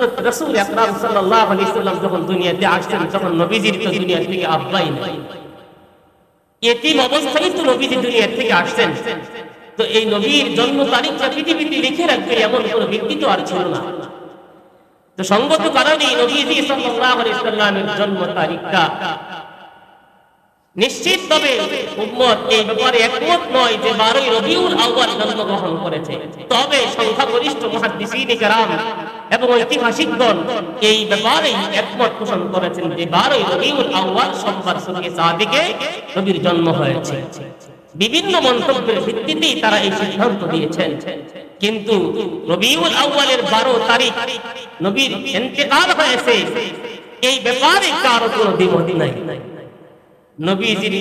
হযরত রাসূল আকরাম সাল্লাল্লাহু আলাইহি সাল্লাম যখন দুনিয়াতে আসছেন তখন নবীজির তো দুনিয়া থেকে আব্বাই নাই, এতিম অবস্থায় তো নবীজি দুনিয়া থেকে আসছেন। তো এই নবীর জন্ম তারিখটা পৃথিবীতে লিখে রাখবে এমন কোন ব্যক্তি তো আর ছিল না। তো সঙ্গত কারণে নবীজি সাল্লাল্লাহু আলাইহি সাল্লামের জন্ম তারিখটা নিশ্চিতভাবে উম্মত এই ব্যাপারে একমত নয় যে 12ই রবিউল আউয়াল জন্মগ্রহণ করেছে। তবে সংখ্যাগরিষ্ঠ মুহাদ্দিসিনে কেরাম এবং ঐতিহাসিকগণ এই ব্যাপারে একমত পোষণ করেছেন যে 12ই রবিউল আউয়াল সোমবার সুবহে সাদিকে নবীর জন্ম হয়েছে। বিভিন্ন মন্তব্যের ভিত্তিতে তারা এই সিদ্ধান্ত দিয়েছেন। কিন্তু রবিউল আউয়ালের 12 তারিখ নবীর ইন্তেকাল হয়েছে এই ব্যাপারে কারো কোনো দ্বিমত নাই। নবীজির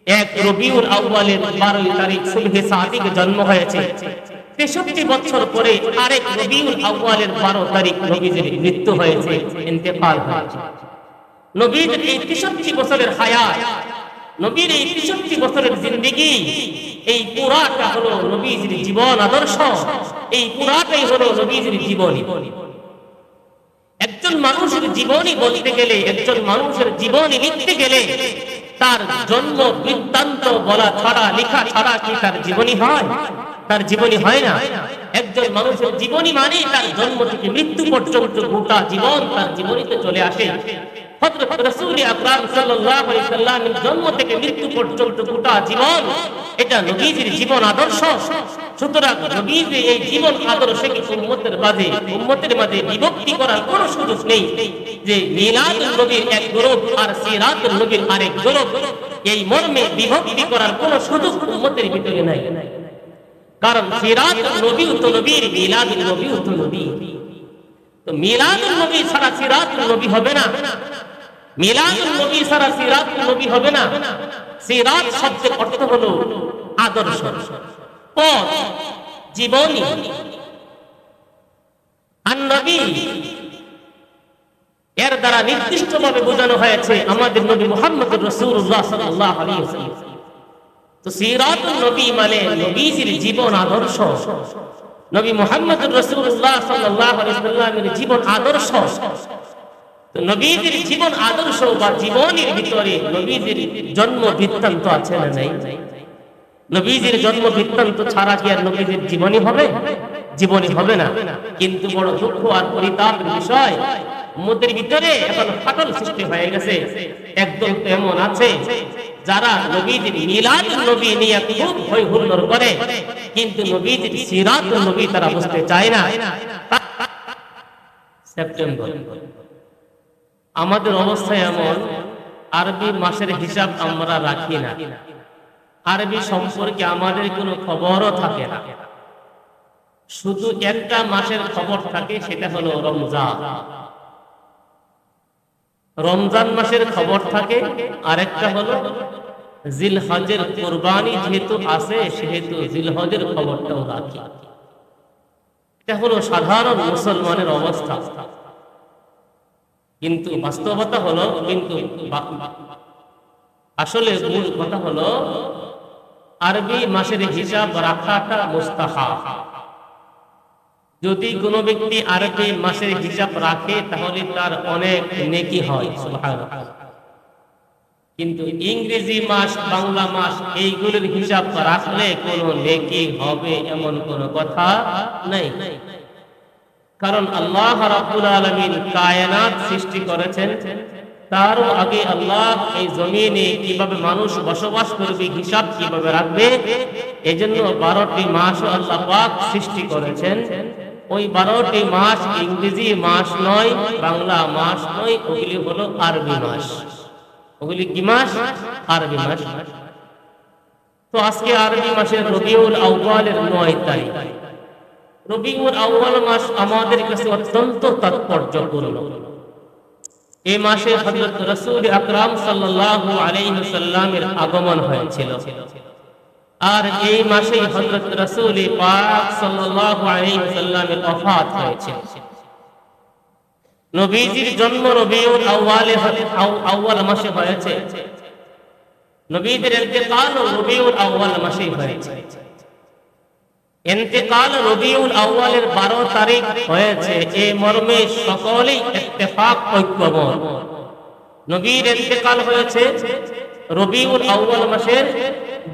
1 রবিউল আউয়ালের 12 তারিখ সুবহে সাদিকে জন্ম হয়েছে। 63 বছর পরে আরেক রবিউল আউয়ালের 12 তারিখ নবীজির মৃত্যু হয়েছে, ইন্তেকাল হয়েছে। নবীর এই 63 বছরের হায়াত, নবীর এই 63 বছরের জিন্দেগি, এই পুরাটা হলো নবীজির জীবন আদর্শ, এই পুরাটাই হলো নবীজির জীবনী। একজন মানুষের জীবনী বলতে গেলে, একজন মানুষের জীবনী লিখতে গেলে তার জন্ম বৃত্তান্ত বলা ছাড়া, লেখা ছাড়া কি তার জীবনী হয়? তার জীবনী হয় না। একজন মানুষের জীবনী মানে তার জন্ম থেকে মৃত্যু পর্যন্ত গোটা জীবন তার জীবনীতে চলে আসে। হযরত রাসূল আকরাম সাল্লাল্লাহু আলাইহি সাল্লামের জন্ম থেকে মৃত্যু পর্যন্ত গোটা জীবন এটা নবীজির জীবন আদর্শ। সুতরাং নবীজির এই জীবন আদর্শকে উম্মতের মাঝে বিভক্তি করার কোনো সুযোগ নেই যে মিলাদুন নবীর এক গ্রুপ আর সিরাতুন নবীর আরেক গ্রুপ, এই মর্মে বিভক্তি করার কোনো সুযোগ উম্মতের ভিতরে নাই। কারণ সিরাতুন নবী তো নবীর, মিলাদুন নবী তো নবী। তো মিলাদুন নবী ছাড়া সিরাতুন নবী হবে না, মিলাদুন নবী ছাড়া সিরাতুন নবী হবে না। সিরাত শব্দের অর্থ হলো আদর্শ, পথ, জীবনী। আর নবী এর দ্বারা নির্দিষ্টভাবে বোঝানো হয়েছে আমাদের নবী মুহাম্মদুর রাসূলুল্লাহ সাল্লাল্লাহু আলাইহি ওয়াসাল্লাম। তো সিরাতুন নবী মানে নবীজির জীবন আদর্শ, নবী মুহাম্মদুর রাসূলুল্লাহ সাল্লাল্লাহু আলাইহি ওয়াসাল্লামের জীবন আদর্শ। তো নবীজির জীবন আদর্শ বা জীবনের ভিতরে নবীজির জন্ম বৃত্তান্ত আছে না নাই? নবীজির জন্ম বৃত্তান্ত ছাড়া কি আর নবীজির জীবনী হবে? জীবনী হবে না। কিন্তু বড় দুঃখ আর পরিতাপের বিষয়, উম্মতের ভিতরে এখন ফাটল সৃষ্টি হয়ে গেছে। একদল তো এমন আছে যারা নবীজির মিলাদুন নবী নিয়ে খুব হই হুল্লোড় করে, কিন্তু নবীজির সিরাতুন নবী তারা বুঝতে চায় না। সেপ্টেম্বর আমাদের অবস্থা এমন, আরবি মাসের হিসাব আমরা রাখি না, আরবি সম্পর্কে আমাদের কোনো খবরও থাকে না। শুধু একটা মাসের খবর থাকে, সেটা হলো রমজান। রমজান মাসের খবর থাকে, আরেকটা হলো জিলহজের কুরবানি যেহেতু আছে সেহেতু জিলহজের খবরটাও রাখি। এটা হলো সাধারণ মুসলমানের অবস্থা। কিন্তু বাস্তবতা হলো, কিন্তু আসলে মূল কথা হলো আরবি মাসের হিসাব রাখাটা মুস্তাহাব। যদি কোনো ব্যক্তি আরবি মাসের হিসাব রাখে তাহলে তার অনেক নেকি হয়, সুবহানাল্লাহ। কিন্তু ইংরেজি মাস, বাংলা মাস এইগুলোর হিসাব রাখলে কোনো নেকি হবে এমন কোনো কথা নাই। কারণ আল্লাহ রাব্বুল আলামিন কায়নাত সৃষ্টি করেছেন, তারও আগে আল্লাহ এই জমিনে কিভাবে মানুষ বসবাস করবে, হিসাব কিভাবে রাখবে, এজন্য 12টি মাস আল্লাহ পাক সৃষ্টি করেছেন। ওই 12টি মাস ইংরেজি মাস নয়, বাংলা মাস নয়, ওগুলি হলো আরবি মাস। ওগুলি কি মাস? আরবি মাস। তো আজকে আরবি মাসের রবিউল আউয়ালের 9 তারিখ। রবিউল আউয়াল মাস আমাদের কাছে অত্যন্ত তাৎপর্যপূর্ণ। এই মাসে হযরত রাসূল আকরাম সাল্লাল্লাহু আলাইহি ওয়াসাল্লামের আগমন হয়েছিল। আর এই মাসে হযরত রাসূল পাক সাল্লাল্লাহু আলাইহি ওয়াসাল্লামের ওফাত হয়েছে। নবীজির জন্ম রবিউল আউয়াল মাসে হয়েছে, নবীদের ইন্তেকাল রবিউল আউয়াল মাসে হয়েছে। ইন্তেকাল রবিউল আউয়ালের 12 তারিখ হয়েছে, এই মর্মে সকলেই ইত্তেফাক ঐক্যমত। নবীর ইন্তেকাল হয়েছে রবিউল আউয়াল মাসের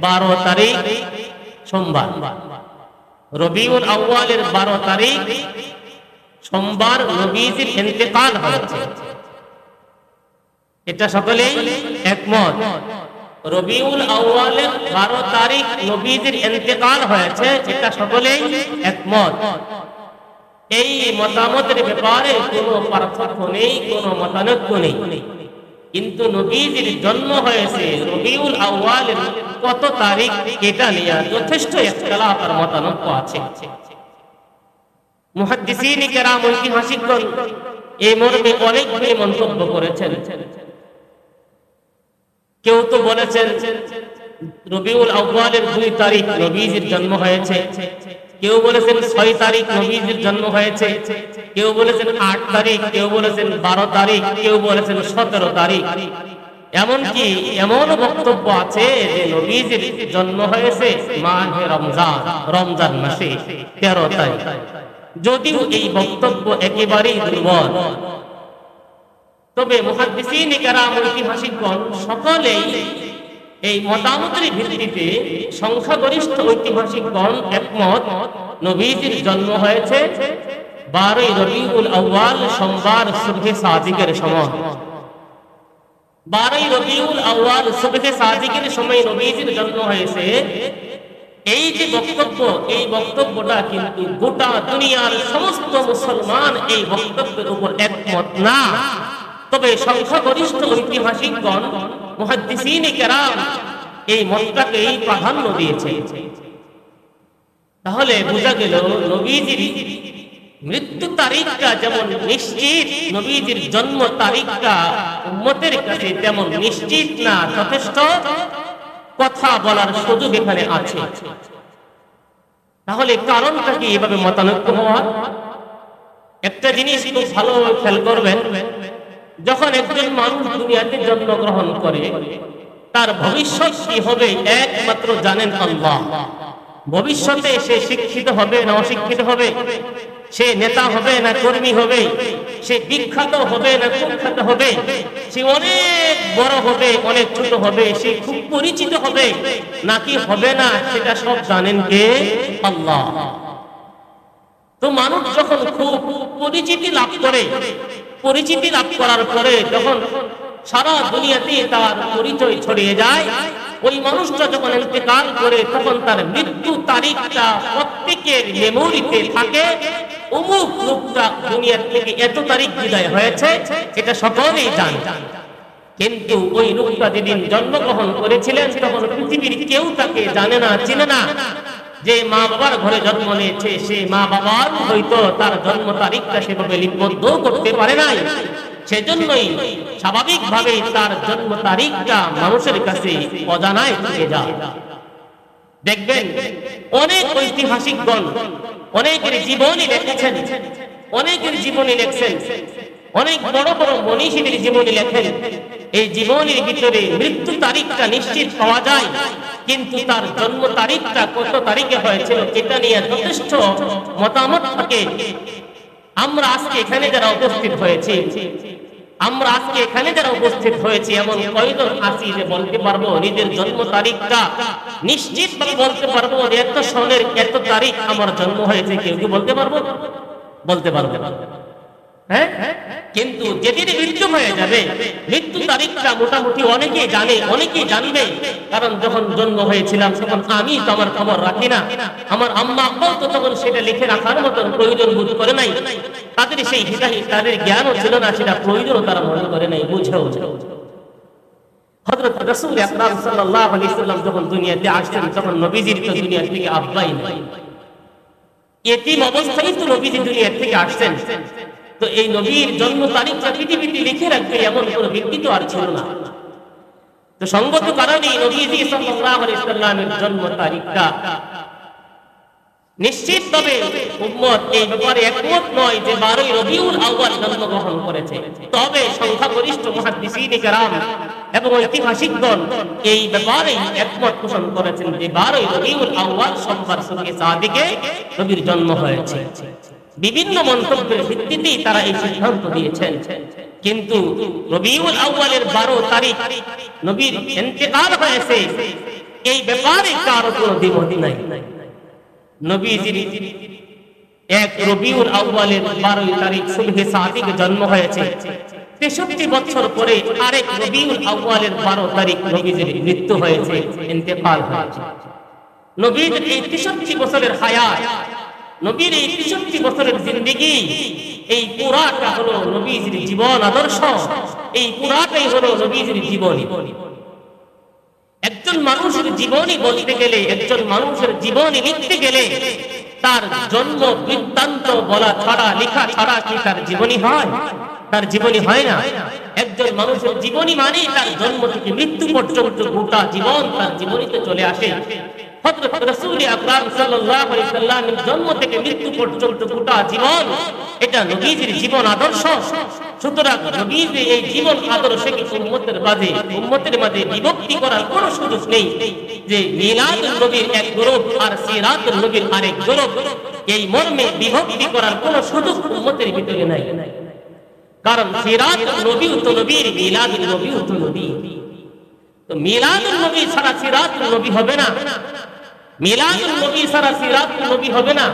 12 তারিখ সোমবার। রবিউল আউয়ালের 12 তারিখ সোমবার নবীজির ইন্তেকাল হয়েছে, এটা সকলেই একমত। রবিউল আউয়ালের 12 তারিখ নবীজির ইন্তেকাল হয়েছে, এটা সকলেই একমত। এই মতামতের ব্যাপারে কোনো পার্থক্য নেই, কোনো মতানৈক্য নেই। কিন্তু নবীজির জন্ম হয়েছে রবিউল আউয়ালের কত তারিখ, এটা নিয়ে যথেষ্ট ইখতিলাফ আর মতানৈক্য আছে। মুহাদ্দিসিন কেরাম, ঐতিহাসিকগণ এই মর্মে অনেকগুলি মন্তব্য করেছেন। কেউ তো বলেছেন রবিউল আউয়ালের 2 তারিখ নবীজির জন্ম হয়েছে, কেউ বলেছেন 6 তারিখ নবীজির জন্ম হয়েছে, কেউ বলেছেন 8 তারিখ, কেউ বলেছেন 12 তারিখ, কেউ বলেছেন 17 তারিখ। এমনকি এমন বক্তব্য আছে যে নবীজির জন্ম হয়েছে মাহে রমজান, রমজান মাসে 13 তারিখ। যদিও এই বক্তব্য একেবারেই দুর্বল, তবে মুহাদ্দিসিন কেরাম, ঐতিহাসিকগণ সকলেই এই মতামতের ভিত্তিতে সংখ্যাগরিষ্ঠ ঐতিহাসিকগণ একমত নবীজির জন্ম হয়েছে 12 রবিউল আউয়াল সোমবার সুবহে সাদিকের সময়। 12 রবিউল আউয়াল সুবহে সাদিকের সময় নবীজির জন্ম হয়েছে। এই যে বক্তব্য, এই বক্তব্যটা কিন্তু গোটা দুনিয়ার সমস্ত মুসলমান এই বক্তব্যের উপর একমত না। তবে সংখ্যাগরিষ্ঠ ঐতিহাসিকগণ, মুহাদ্দিসিন কেরাম এই মতটাকে প্রাধান্য দিয়েছে। তাহলে বোঝা গেল নবীজির মৃত্যু তারিখটা যেমন নিশ্চিত, নবীজির জন্ম তারিখটা উম্মতের কাছে তেমন নিশ্চিত না। যথেষ্ট কথা বলার সুযোগ এখানে আছে। তাহলে কারণটা কি এভাবে মতানৈক্য হওয়া? একটা জিনিস খুব ভালো খেয়াল করবেন, যখন একজন মানুষ দুনিয়াতে জন্মগ্রহণ করে তার ভবিষ্যৎ কি হবে একমাত্র জানেন আল্লাহ। ভবিষ্যতে সে শিক্ষিত হবে না অশিক্ষিত হবে, সে নেতা হবে না কর্মী হবে, সে বিখ্যাত হবে না কুখ্যাত হবে, সে অনেক বড় হবে অনেক ছোট হবে, সে খুব পরিচিত হবে নাকি হবে না, সেটা সব জানেন কে? আল্লাহ। তো মানুষ যখন খুব পরিচিতি লাভ করে, পরিচিতি লাভ করার পরে যখন সারা দুনিয়াতে তার পরিচয় ছড়িয়ে যায়, ওই মানুষটা যখন ইন্তেকাল করে তখন তার মৃত্যু তারিখটা প্রত্যেকের মেমোরিতে থাকে। অমুক লোকটা দুনিয়া থেকে এত তারিখ বিদায় হয়েছে, এটা সকলেই জানে। কিন্তু ওই লোকটা যেদিন জন্মগ্রহণ করেছিলেন তখন পৃথিবীর কেউ তাকে জানে না, চিনে না। যে মা বাবার ঘরে জন্ম নিয়েছে সে মা বাবার হয়তো তার জন্ম তারিখটা সেভাবে লিপিবদ্ধ করতে পারে নাই। সেজন্যই স্বাভাবিকভাবেই তার জন্ম তারিখটা মানুষের কাছে অজানায় থেকে যায়। দেখবেন অনেক ঐতিহাসিকগণ অনেকের জীবনী লিখেছেন, অনেকের জীবনী লিখছেন, অনেক বড় বড় মনীষীদের জীবনী লেখেন। এই জীবনের ভিতরে মৃত্যু তারিখটা নিশ্চিত পাওয়া যায়, কিন্তু তার জন্ম তারিখটা কত তারিখে হয়েছিল এটা নিয়ে যথেষ্ট মতামত থাকে। আমরা আজকে এখানে যারা উপস্থিত হয়েছি, এমন কয়জন আছি যে বলতে পারবো নিজের জন্ম তারিখটা নিশ্চিত ভাবে বলতে পারবো এত সনের এত তারিখ আমার জন্ম হয়েছে? কেউ কি বলতে পারবো? বলতে পারবো না। হ্যাঁ, কিন্তু যেদিন মৃত্যু হয়ে যাবে মৃত্যু তারিখটা মোটামুটি অনেকেই জানে, অনেকেই জানবে। কারণ যখন জন্ম হয়েছিলাম তখন আমি তো আমার খবর রাখি না, আমার আম্মা আব্বাও তো তখন সেটা লিখে রাখার মতন প্রয়োজন বোধ করে নাই। তাদের সেই হিসাবে তাদের জ্ঞানও ছিল না, সেটা প্রয়োজনও তারা মনে করে নাই, বুঝেও। হযরত রাসূল আকরাম সাল্লাল্লাহু আলাইহি সাল্লাম যখন দুনিয়াতে আসছেন তখন নবীজির তো দুনিয়া থেকে আব্বাই নাই, এতিম অবস্থায় তো নবীজি দুনিয়া থেকে আসছেন। তো এই নবীর জন্ম তারিখটা পৃথিবীতে লিখে রাখবে এমন কোনো ব্যক্তি তো আর ছিল না। তো সঙ্গত কারণে নবীজি সাল্লাল্লাহু আলাইহি সাল্লামের জন্ম তারিখটা নিশ্চিতভাবে উম্মত এই ব্যাপারে একমত নয় যে 12 রবিউল আউয়াল জন্মগ্রহণ করেছে। তবে সংখ্যাগরিষ্ঠ মুহাদ্দিসিন কেরাম এবং ঐতিহাসিকগণ এই ব্যাপারে একমত পোষণ করেছেন যে 12 রবিউল আউয়াল সোমবার সূরা সাদিকে নবীর জন্ম হয়েছে। বিভিন্ন মন্তব্যের ভিত্তিতেই তারা এই সিদ্ধান্ত দিয়েছেন। কিন্তু রবিউল আউয়ালের 12 তারিখ নবীর ইন্তেকাল হয়েছে এই ব্যাপারে কারো কোনো দ্বিমত নাই। নবীজির এক রবিউল আউয়ালের 12 তারিখ সুবহে সাদিকে জন্ম হয়েছে। 63 বছর পরে আরেক রবিউল আউয়ালের 12 তারিখ নবীজির মৃত্যু হয়েছে, ইন্তেকাল হয়েছে। নবীর এই 63 বছরের হায়াত, নবীর এই 63 বছরের জিন্দেগি, এই পুরাটা হলো নবীজির জীবন আদর্শ, এই পুরাটাই হলো নবীজির জীবনী। একজন মানুষের জীবনী বলতে গেলে, একজন মানুষের জীবনী লিখতে গেলে তার জন্ম বৃত্তান্ত বলা ছাড়া, লেখা ছাড়া কি তার জীবনী হয়? তার জীবনী হয় না। একজন মানুষের জীবনী মানে তার জন্ম থেকে মৃত্যু পর্যন্ত গোটা জীবন তার জীবনীতে চলে আসে। হযরত রাসূল আকরাম সাল্লাল্লাহু আলাইহি সাল্লামের জন্ম থেকে মৃত্যু পর্যন্ত গোটা জীবন, এটা নবীজির জীবন আদর্শ। সুতরাং নবীজির এই জীবন আদর্শকে উম্মতের মাঝে বিভক্তি করার কোনো সুযোগ নেই যে মিলাদুন নবীর এক গ্রুপ আর সিরাতুন নবীর আরেক গ্রুপ, এই মর্মে বিভক্তি করার কোনো সুযোগ উম্মতের ভিতরে নাই। কারণ সিরাতুন নবী তো নবীর, মিলাদুন নবী তো নবী। তো মিলাদুন নবী ছাড়া সিরাতুন নবী হবে না, মিলাদুন নবী ছাড়া সিরাতুন নবী হবে না।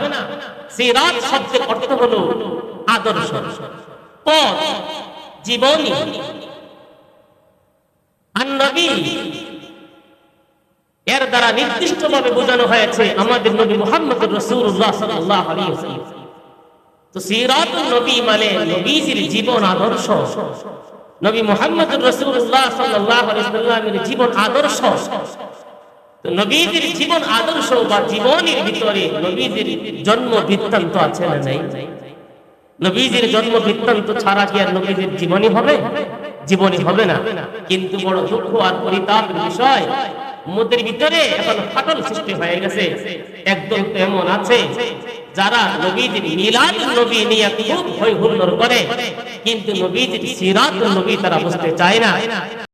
সিরাত শব্দের অর্থ হলো আদর্শ, পথ, জীবনী। আর নবী এর দ্বারা নির্দিষ্টভাবে বোঝানো হয়েছে আমাদের নবী মুহাম্মদুর রাসূলুল্লাহ সাল্লাল্লাহু আলাইহি ওয়াসাল্লাম। তো সিরাতুন নবী মানে নবীজির জীবন আদর্শ, নবী মুহাম্মদুর রাসূলুল্লাহ সাল্লাল্লাহু আলাইহি ওয়াসাল্লামের জীবন আদর্শ। তো নবীজির জীবন আদর্শ বা জীবনের ভিতরে নবীজির জন্ম বৃত্তান্ত আছে না নাই? নবীজির জন্ম বৃত্তান্ত ছাড়া কি আর নবীজির জীবনী হবে? জীবনী হবে না। কিন্তু বড় দুঃখ আর পরিতাপের বিষয়, উম্মতের ভিতরে এখন ফাটল সৃষ্টি হয়ে গেছে। একদল তো এমন আছে যারা নবীজির মিলাদুন নবী নিয়ে খুব হই হুল্লোড় করে, কিন্তু নবীজির সিরাতুন নবী তারা বুঝতে চায় না।